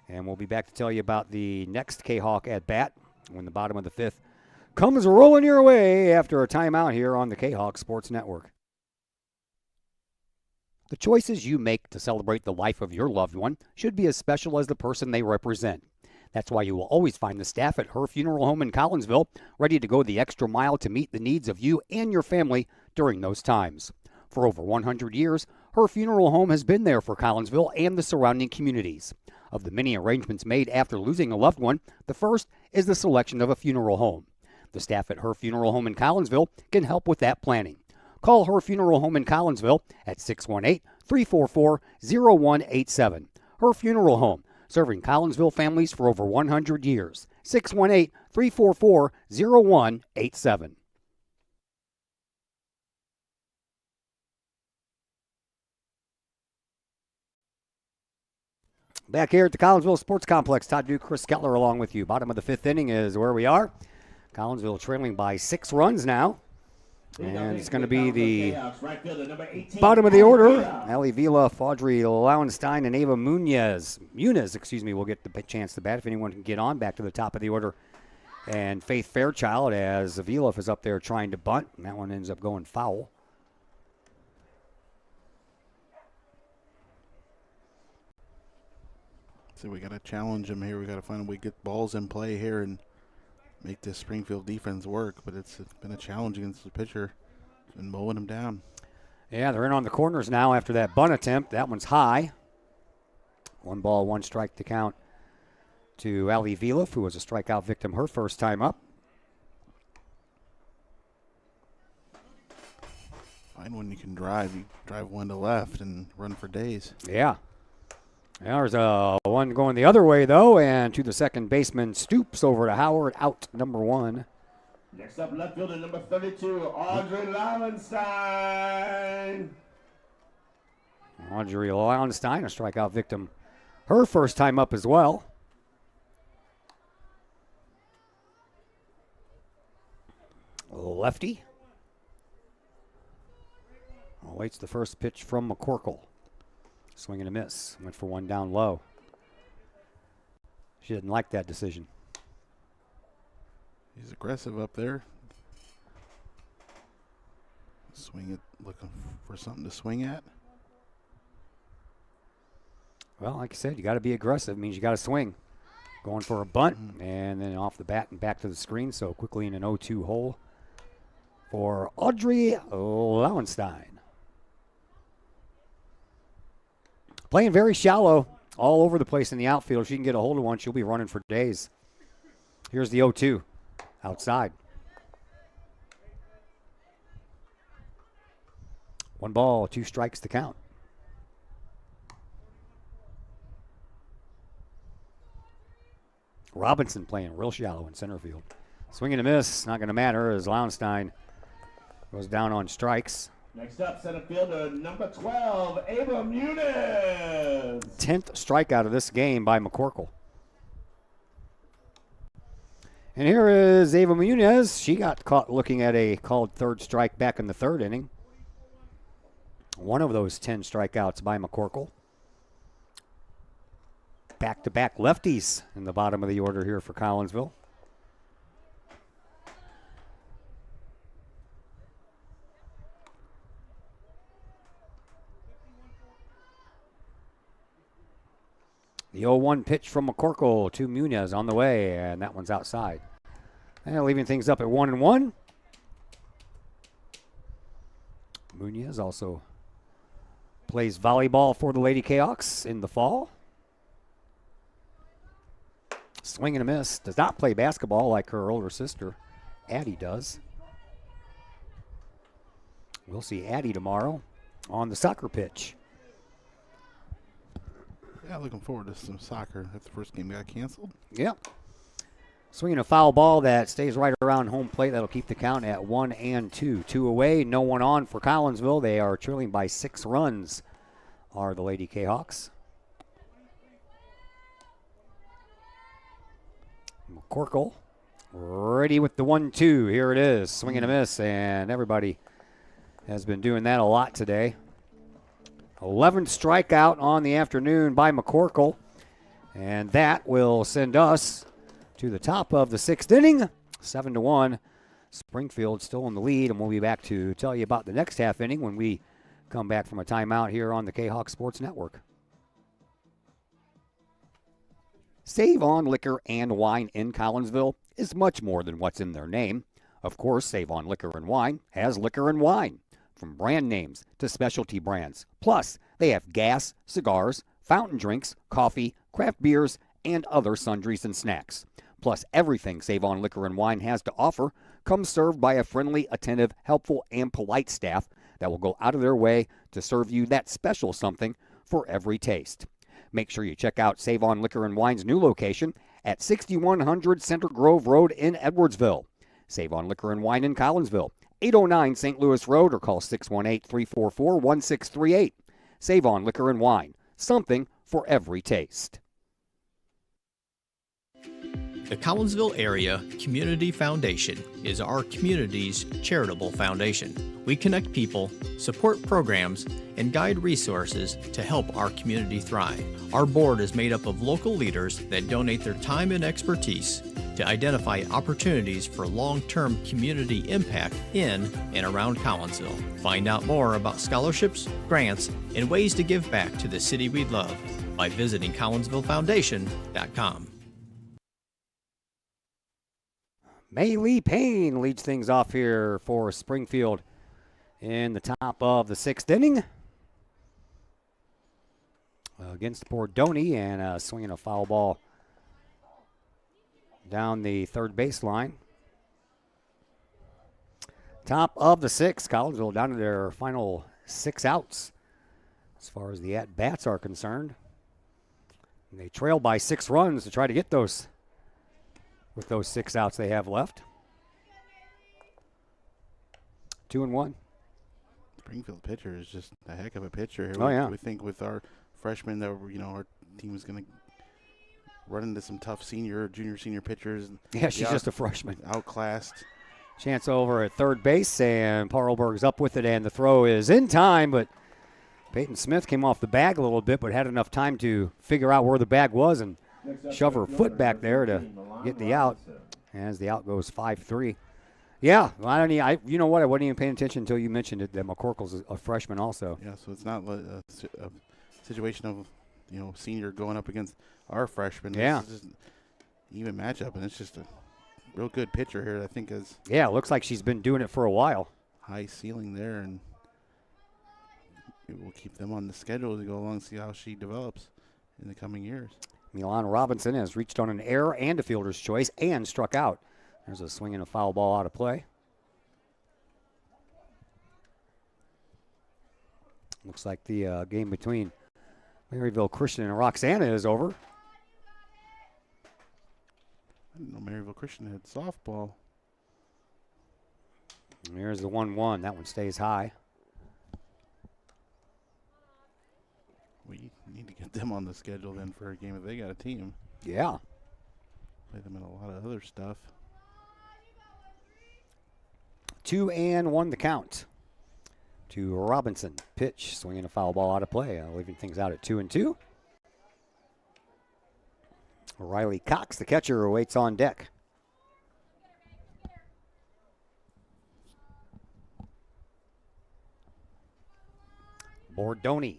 And we'll be back to tell you about the next Kahok at bat when the bottom of the 5th comes rolling your way after a timeout here on the Kahok Sports Network. The choices you make to celebrate the life of your loved one should be as special as the person they represent. That's why you will always find the staff at Her Funeral Home in Collinsville ready to go the extra mile to meet the needs of you and your family during those times. For over 100 years, Her Funeral Home has been there for Collinsville and the surrounding communities. Of the many arrangements made after losing a loved one, the first is the selection of a funeral home. The staff at Her Funeral Home in Collinsville can help with that planning. Call Her Funeral Home in Collinsville at 618-344-0187. Her Funeral Home, serving Collinsville families for over 100 years. 618-344-0187. Back here at the Collinsville Sports Complex, Todd Duke, Chris Kettler along with you. Bottom of the 5th inning is where we are. Collinsville trailing by 6 runs now. And it's going to be the bottom of the order. Ali Vila, Faudrey Lauenstein, and Ava Muniz will get the chance to bat if anyone can get on. Back to the top of the order. And Faith Fairchild as Vila is up there trying to bunt. And that one ends up going foul. So we got to challenge them here. We got to find a way to get balls in play here and make this Springfield defense work. But it's been a challenge against the pitcher. It's been mowing him down. Yeah, they're in on the corners now after that bunt attempt. That one's high. 1 ball, 1 strike to count to Ali Vilaf, who was a strikeout victim her first time up. Fine when you can drive. You drive one to left and run for days. Yeah. There's one going the other way, though, and to the second baseman. Stoops over to Howard, out number 1. Next up, left fielder number 32, Audrey Lauenstein. Audrey Lauenstein, a strikeout victim. Her first time up as well. Lefty. Awaits the first pitch from McCorkle. Swing and a miss. Went for one down low. She didn't like that decision. He's aggressive up there. Swing it, looking for something to swing at. Well, like I said, you got to be aggressive. It means you got to swing. Going for a bunt, and then off the bat and back to the screen. So quickly in an 0-2 hole for Audrey Lauenstein. Playing very shallow, all over the place in the outfield. If she can get a hold of one, she'll be running for days. Here's the 0-2, outside. 1 ball, 2 strikes to count. Robinson playing real shallow in center field. Swing and a miss, not going to matter as Lauenstein goes down on strikes. Next up, center fielder number 12, Ava Muniz. 10th strikeout of this game by McCorkle. And here is Ava Muniz. She got caught looking at a called third strike back in the 3rd inning. One of those 10 strikeouts by McCorkle. Back-to-back lefties in the bottom of the order here for Collinsville. The 0-1 pitch from McCorkle to Muniz on the way, and that one's outside. And leaving things up at 1-1. Muniz also plays volleyball for the Lady Kahawks in the fall. Swing and a miss. Does not play basketball like her older sister, Addie, does. We'll see Addie tomorrow on the soccer pitch. Yeah, looking forward to some soccer. That the first game got canceled. Yep. Swinging a foul ball that stays right around home plate. That'll keep the count at 1-2. 2 away, no one on for Collinsville. They are trailing by 6 runs, are the Lady Kahawks. McCorkle ready with the 1-2. Here it is. Swing and a miss, and everybody has been doing that a lot today. 11th strikeout on the afternoon by McCorkle, and that will send us to the top of the 6th inning, 7-1. Springfield still in the lead, and we'll be back to tell you about the next half inning when we come back from a timeout here on the Kahok Sports Network. Save on Liquor and Wine in Collinsville is much more than what's in their name. Of course, Save on Liquor and Wine has liquor and wine, from brand names to specialty brands. Plus, they have gas, cigars, fountain drinks, coffee, craft beers, and other sundries and snacks. Plus, everything Save on Liquor and Wine has to offer comes served by a friendly, attentive, helpful, and polite staff that will go out of their way to serve you that special something for every taste. Make sure you check out Save on Liquor and Wine's new location at 6100 Center Grove Road in Edwardsville. Save on Liquor and Wine in Collinsville, 809 St. Louis Road, or call 618-344-1638. Save on Liquor and Wine, something for every taste. The Collinsville Area Community Foundation is our community's charitable foundation. We connect people, support programs, and guide resources to help our community thrive. Our board is made up of local leaders that donate their time and expertise to identify opportunities for long-term community impact in and around Collinsville. Find out more about scholarships, grants, and ways to give back to the city we love by visiting CollinsvilleFoundation.com. May Lee Payne leads things off here for Springfield in the top of the 6th inning. Against Bordoni, and swinging a foul ball down the third baseline. Top of the 6th, Collinsville down to their final 6 outs as far as the at-bats are concerned. And they trail by 6 runs to try to get those with those 6 outs they have left. 2-1. Springfield pitcher is just a heck of a pitcher here. Oh, yeah. We think with our freshmen that our team is going to run into some tough junior, senior pitchers. Yeah, she's just a freshman. Outclassed. Chance over at third base, and Parlberg's up with it, and the throw is in time, but Peyton Smith came off the bag a little bit, but had enough time to figure out where the bag was and shove her foot back there to get the out, as the out goes 5-3. Yeah, well, you know what? I wasn't even paying attention until you mentioned it, that McCorkle's a freshman also. Yeah, so it's not a situation of, senior going up against our freshman. Yeah. It's just an even matchup, and it's just a real good pitcher here, I think, is Yeah, it looks like she's been doing it for a while. high ceiling there, and it will keep them on the schedule to go along and see how she develops in the coming years. Milan Robinson has reached on an error and a fielder's choice and struck out. There's a swing and a foul ball out of play. Looks like the game between Maryville Christian and Roxana is over. I didn't know Maryville Christian had softball. And there's the 1-1. That one stays high. We need to get them on the schedule then for a game if they got a team. Yeah. Play them in a lot of other stuff. 2-1 the count to Robinson. Pitch, swinging a foul ball out of play, leaving things out at 2-2. Riley Cox, the catcher, awaits on deck. Bordoni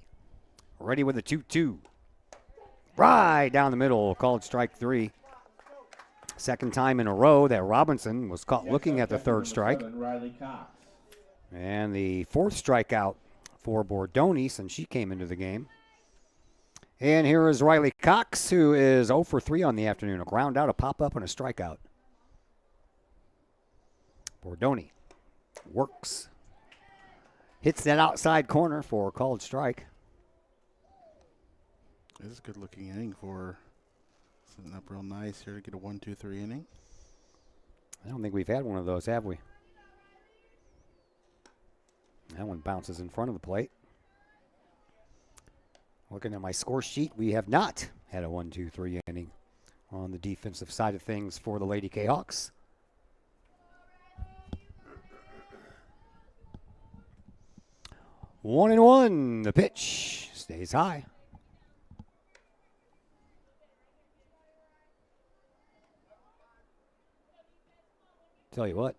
ready with a 2-2. Right down the middle, called strike 3. Second time in a row that Robinson was caught looking at the third strike. Riley Cox. And the 4th strikeout for Bordoni since she came into the game. And here is Riley Cox, who is 0 for 3 on the afternoon. A ground out, a pop-up, and a strikeout. Bordoni works. Hits that outside corner for a called strike. This is a good-looking inning for her. Setting up real nice here to get a 1-2-3 inning. I don't think we've had one of those, have we? That one bounces in front of the plate. Looking at my score sheet, we have not had a 1-2-3 inning on the defensive side of things for the Lady Kahawks. One and one. The pitch stays high. Tell you what,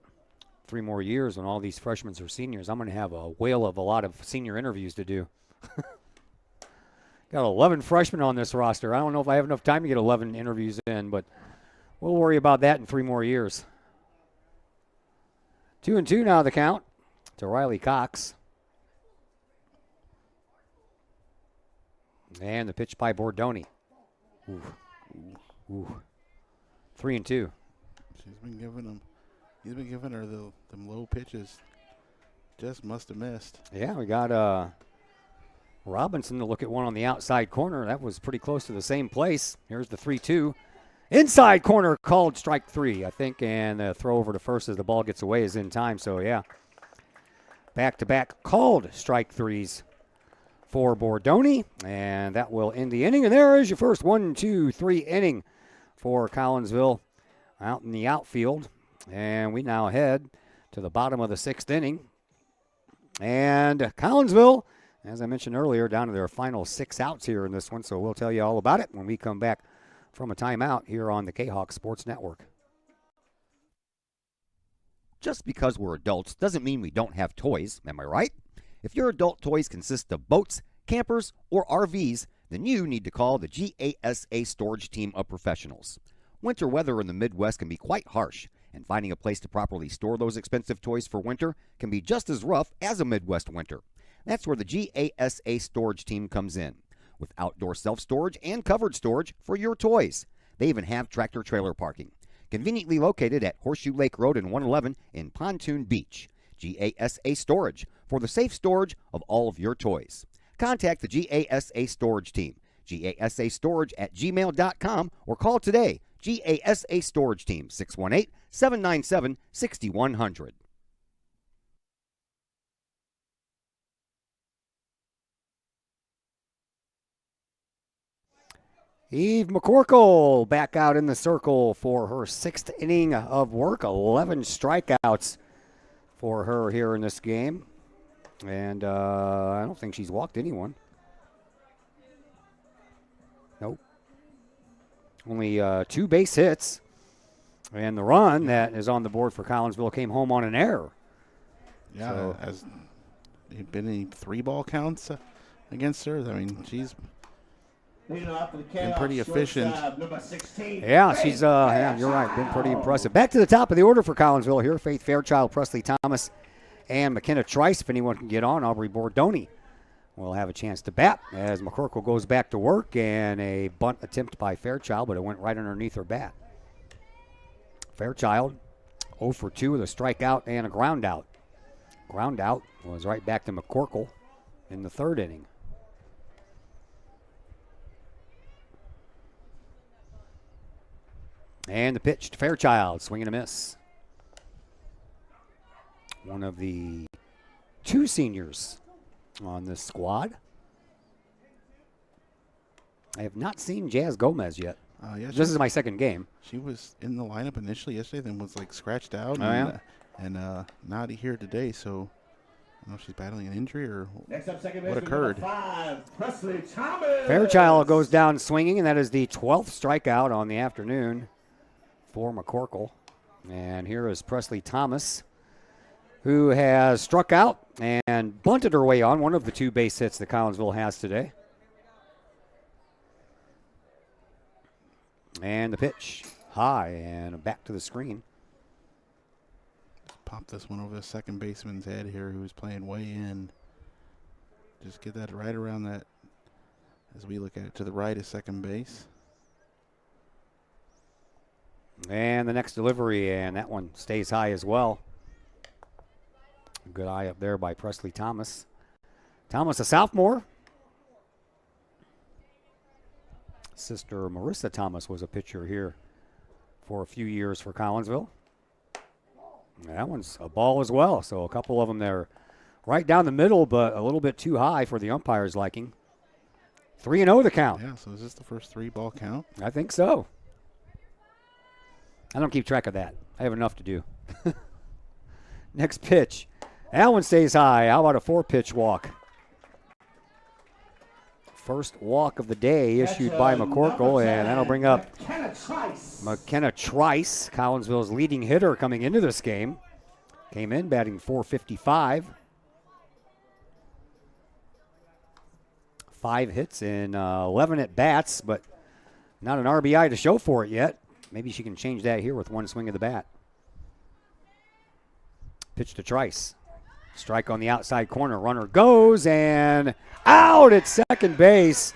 3 more years when all these freshmen are seniors, I'm going to have a whale of a lot of senior interviews to do. Got 11 freshmen on this roster. I don't know if I have enough time to get 11 interviews in, but we'll worry about that in 3 more years. 2-2 now the count to Riley Cox. And the pitch by Bordoni. Ooh. Ooh. 3-2. He's been giving her them low pitches. Just must have missed. Yeah, we got Robinson to look at one on the outside corner. That was pretty close to the same place. Here's the 3-2. Inside corner called strike 3, I think, and the throw over to first as the ball gets away is in time. So, yeah, back-to-back called strike 3s for Bordoni, and that will end the inning. And there is your first 1-2-3 inning for Collinsville out in the outfield. And we now head to the bottom of the 6th inning. And Collinsville, as I mentioned earlier, down to their final 6 outs here in this one. So we'll tell you all about it when we come back from a timeout here on the Kahok Sports Network. Just because we're adults doesn't mean we don't have toys, am I right? If your adult toys consist of boats, campers, or RVs, then you need to call the GASA storage team of professionals. Winter weather in the Midwest can be quite harsh, and finding a place to properly store those expensive toys for winter can be just as rough as a Midwest winter. That's where the GASA storage team comes in, with outdoor self-storage and covered storage for your toys. They even have tractor-trailer parking, conveniently located at Horseshoe Lake Road and 111 in Pontoon Beach. GASA Storage, for the safe storage of all of your toys. Contact the GASA Storage team, gasastorage@gmail.com, or call today, GASA Storage Team, 618-797-6100. Eve McCorkle back out in the circle for her 6th inning of work. 11 strikeouts for her here in this game. And I don't think she's walked anyone. Nope. Only 2 base hits. And the run that is on the board for Collinsville came home on an error. Yeah, So, has there been any 3-ball counts against her? I mean, she's been pretty efficient. yeah, she's, yeah, you're right, been pretty impressive. Back to the top of the order for Collinsville here. Faith Fairchild, Presley Thomas, and McKenna Trice. If anyone can get on, Aubrey Bordoni will have a chance to bat as McCorkle goes back to work, and a bunt attempt by Fairchild, but it went right underneath her bat. Fairchild 0 for 2 with a strikeout and a ground out. Ground out was right back to McCorkle in the 3rd inning. And the pitch to Fairchild, swing and a miss. One of the 2 seniors on this squad. I have not seen Jazz Gomez yet. Yeah, This is my 2nd game. She was in the lineup initially yesterday, then was like scratched out. Oh, and not here today, so I don't know if she's battling an injury or Next up, second what baseman, occurred. number 5, Presley Thomas. Fairchild goes down swinging, and that is the 12th strikeout on the afternoon for McCorkle. And here is Presley Thomas, who has struck out and bunted her way on one of the 2 base hits that Collinsville has today. And the pitch, high and back to the screen. Pop this one over the second baseman's head here, who's playing way in. Just get that right around that, as we look at it, to the right of second base. And the next delivery, and that one stays high as well. Good eye up there by Presley Thomas. Thomas, a sophomore. Sister Marissa Thomas was a pitcher here for a few years for Collinsville. That one's a ball as well, so a couple of them there right down the middle, but a little bit too high for the umpire's liking. 3-0 the count. Yeah, so is this the first 3-ball count? I think so. I don't keep track of that. I have enough to do. Next pitch. That one stays high. How about a 4-pitch walk? First walk of the day issued by McCorkle, and that'll bring up McKenna Trice, Collinsville's leading hitter coming into this game. Came in batting .455. 5 hits in 11 at-bats, but not an RBI to show for it yet. Maybe she can change that here with one swing of the bat. Pitch to Trice. Strike on the outside corner. Runner goes, and out at second base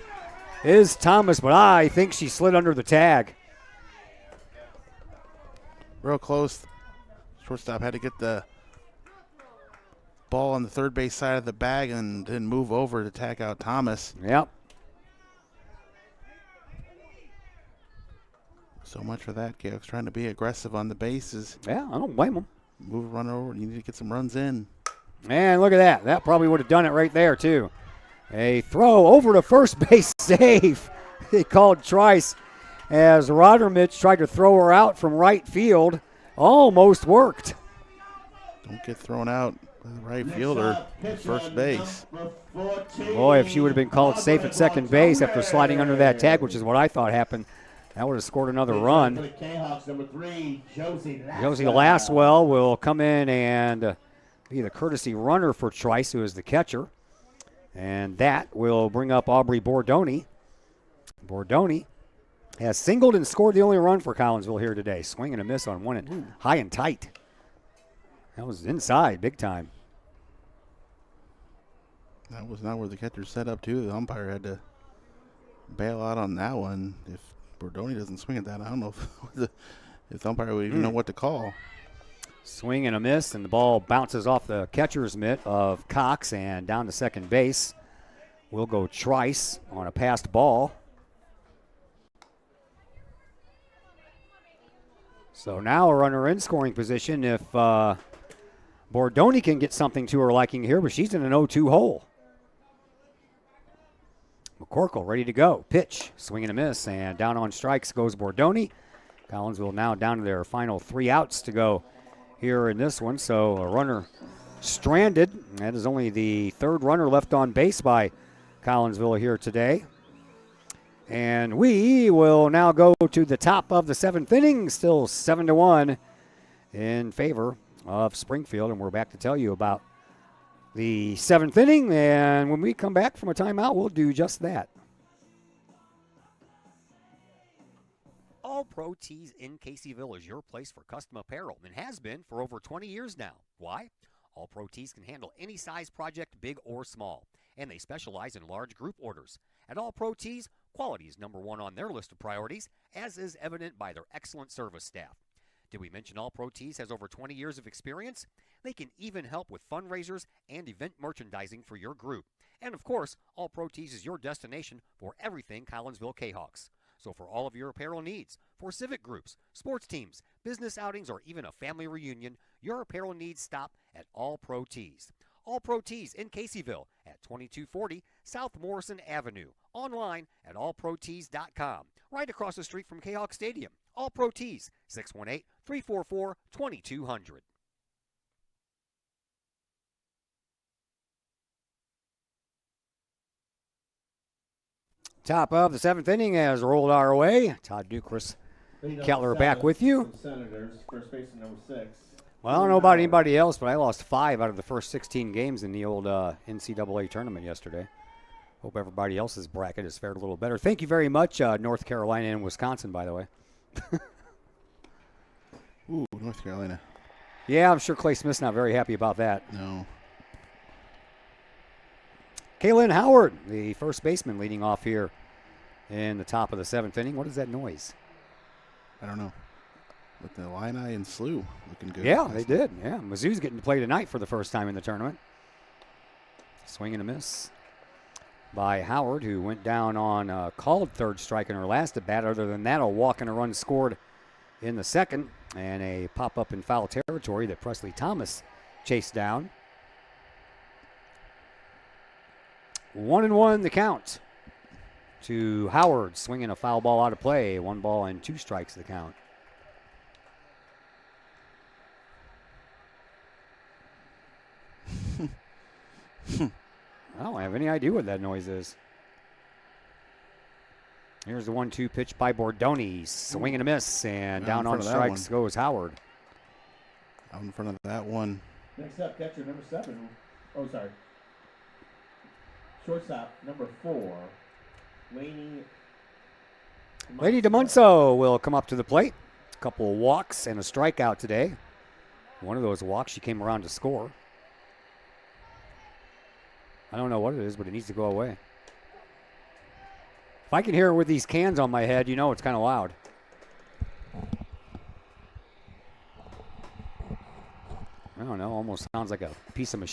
is Thomas, but I think she slid under the tag. Real close. Shortstop had to get the ball on the third base side of the bag and then move over to tag out Thomas. Yep. So much for that. Kahok's trying to be aggressive on the bases. Yeah, I don't blame him. Move a runner over. You need to get some runs in. And look at that. That probably would have done it right there, too. A throw over to first base save. They called Trice as Rodermich tried to throw her out from right field. Almost worked. Don't get thrown out by the right fielder at first base. Boy, if she would have been called safe at second base after sliding under that tag, which is what I thought happened, that would have scored another run. Josie Laswell will come in and be the courtesy runner for Trice, who is the catcher. And that will bring up Aubrey Bordoni. Bordoni has singled and scored the only run for Collinsville here today. Swing and a miss on one and high and tight. That was inside, big time. That was not where the catcher set up, too. The umpire had to bail out on that one. If Bordoni doesn't swing at that, I don't know if the umpire would even know what to call. Swing and a miss, and the ball bounces off the catcher's mitt of Cox and down to second base. Will go Trice on a passed ball. So now a runner in scoring position if Bordoni can get something to her liking here, but she's in an 0-2 hole. McCorkle ready to go. Pitch, swing and a miss, and down on strikes goes Bordoni. Collinsville now down to their final 3 outs to go here in this one. So a runner stranded. That is only the 3rd runner left on base by Collinsville here today. And we will now go to the top of the 7th inning, still 7-1 in favor of Springfield. And we're back to tell you about the 7th inning. And when we come back from a timeout, we'll do just that. All Pro Tees in Caseyville is your place for custom apparel and has been for over 20 years now. Why? All Pro Tees can handle any size project, big or small, and they specialize in large group orders. At All Pro Tees, quality is #1 on their list of priorities, as is evident by their excellent service staff. Did we mention All Pro Tees has over 20 years of experience? They can even help with fundraisers and event merchandising for your group. And of course, All Pro Tees is your destination for everything Collinsville Kahawks. So for all of your apparel needs, for civic groups, sports teams, business outings, or even a family reunion, your apparel needs stop at All Pro Tees. All Pro Tees in Caseyville at 2240 South Morrison Avenue. Online at allprotees.com. Right across the street from Kahok Stadium. All Pro Tees, 618-344-2200. Top of the 7th inning has rolled our way. Todd Ducris, Kettler back with you. Senators, first baseman number 6. Well, I don't know about anybody else, but I lost 5 out of the first 16 games in the old NCAA tournament yesterday. Hope everybody else's bracket has fared a little better. Thank you very much, North Carolina and Wisconsin, by the way. Ooh, North Carolina. Yeah, I'm sure Clay Smith's not very happy about that. No. Kaylin Howard, the first baseman, leading off here in the top of the 7th inning. What is that noise? I don't know. But the Illini and SLU looking good. Yeah, they did. Yeah, Mizzou's getting to play tonight for the first time in the tournament. Swing and a miss by Howard, who went down on a called 3rd strike in her last at bat. Other than that, a walk and a run scored in the 2nd, and a pop-up in foul territory that Presley Thomas chased down. 1-1 the count to Howard, swinging a foul ball out of play. 1 ball and 2 strikes the count. I don't have any idea what that noise is. Here's the 1-2 pitch by Bordoni. Swing and a miss, and down on strikes goes Howard. Out in front of that one. Next up, catcher number 7. Oh, sorry. Shortstop number 4, Lady DeMunso will come up to the plate. A couple of walks and a strikeout today. One of those walks, she came around to score. I don't know what it is, but it needs to go away. If I can hear it with these cans on my head, you know it's kind of loud. I don't know, almost sounds like a piece of machinery.